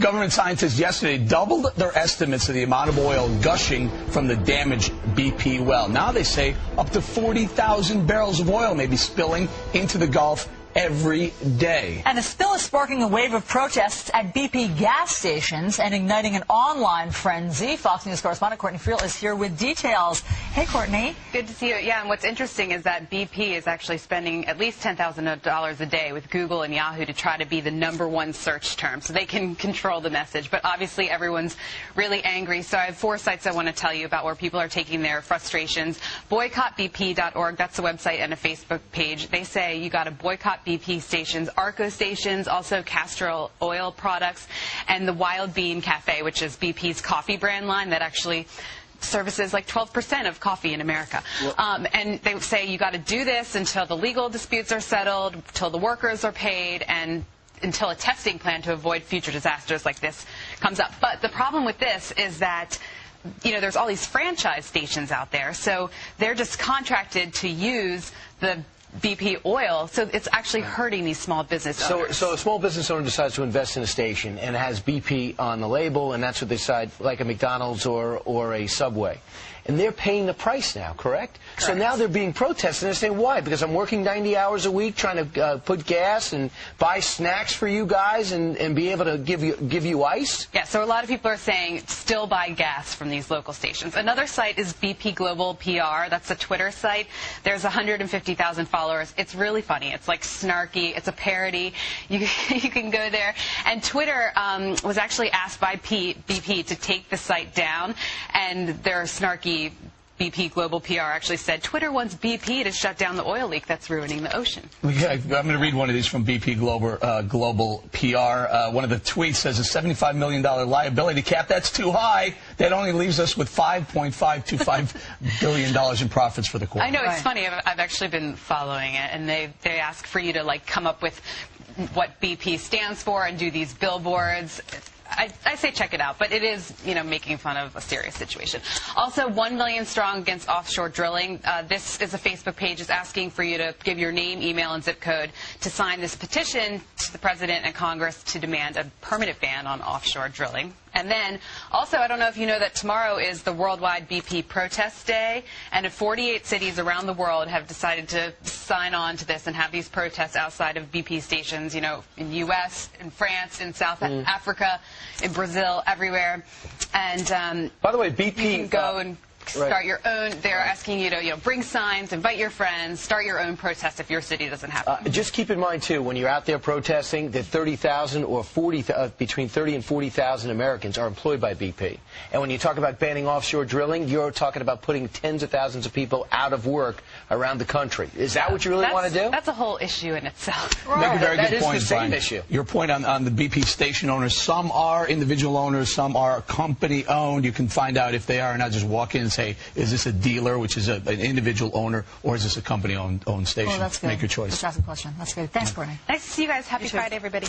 Government scientists yesterday doubled their estimates of the amount of oil gushing from the damaged BP well. Now they say up to 40,000 barrels of oil may be spilling into the Gulf every day. And the spill is sparking a wave of protests at BP gas stations and igniting an online frenzy. Fox News correspondent Courtney Friel is here with details. Hey, Courtney. Good to see you. Yeah, and what's interesting is that BP is actually spending at least $10,000 a day with Google and Yahoo to try to be the #1 search term so they can control the message. But obviously everyone's really angry. So I have 4 sites I want to tell you about where people are taking their frustrations. BoycottBP.org, that's the website and a Facebook page. They say you got to boycott BP stations, Arco stations, also castor oil products, and the Wild Bean Cafe, which is BP's coffee brand line that actually services like 12% of coffee in America. And they say you got to do this until the legal disputes are settled, until the workers are paid, and until a testing plan to avoid future disasters like this comes up. But the problem with this is that there's all these franchise stations out there, so they're just contracted to use the BP oil, so it's actually hurting these small business owners. So a small business owner decides to invest in a station and has BP on the label, and that's what they decide, like a McDonald's or a Subway. And they're paying the price now, correct? So now they're being protested, and they're saying, why? Because I'm working 90 hours a week trying to put gas and buy snacks for you guys and be able to give you ice? Yeah, so a lot of people are saying still buy gas from these local stations. Another site is BP Global PR. That's a Twitter site. There's 150,000 followers. It's really funny. It's like snarky. It's a parody. You can go there. And Twitter was actually asked by BP to take the site down, and their snarky BP Global PR actually said Twitter wants BP to shut down the oil leak that's ruining the ocean. I'm going to read one of these from BP Global PR. One of the tweets says a $75 million liability cap. That's too high. That only leaves us with $5.525 billion in profits for the quarter. I know, it's funny. I've actually been following it, and they ask for you to come up with what BP stands for and do these billboards. I say check it out, but it is, making fun of a serious situation. Also, 1 Million Strong Against Offshore Drilling. This is a Facebook page. It's asking for you to give your name, email, and zip code to sign this petition to the President and Congress to demand a permanent ban on offshore drilling. And then, also, I don't know if you know that tomorrow is the Worldwide BP Protest Day, and 48 cities around the world have decided to sign on to this and have these protests outside of BP stations, in the U.S., in France, in South Africa, in Brazil, everywhere. And by the way, BP you can go and start your own. They're asking you to bring signs, invite your friends, start your own protest if your city doesn't have one. Just keep in mind, too, when you're out there protesting, that 30,000 or between 30 and 40,000 Americans are employed by BP. And when you talk about banning offshore drilling, you're talking about putting tens of thousands of people out of work around the country. Is that what you really want to do? That's a whole issue in itself. Make a very good point, the same Brian. issue. Your point on the BP station owners, some are individual owners, some are company owned. You can find out if they are or not. Just walk in and say, is this a dealer, which is an individual owner, or is this a company owned station? Well, that's good. Make your choice. Just ask a question. That's good. Thanks, Courtney. Nice to see you guys. Happy Friday, everybody.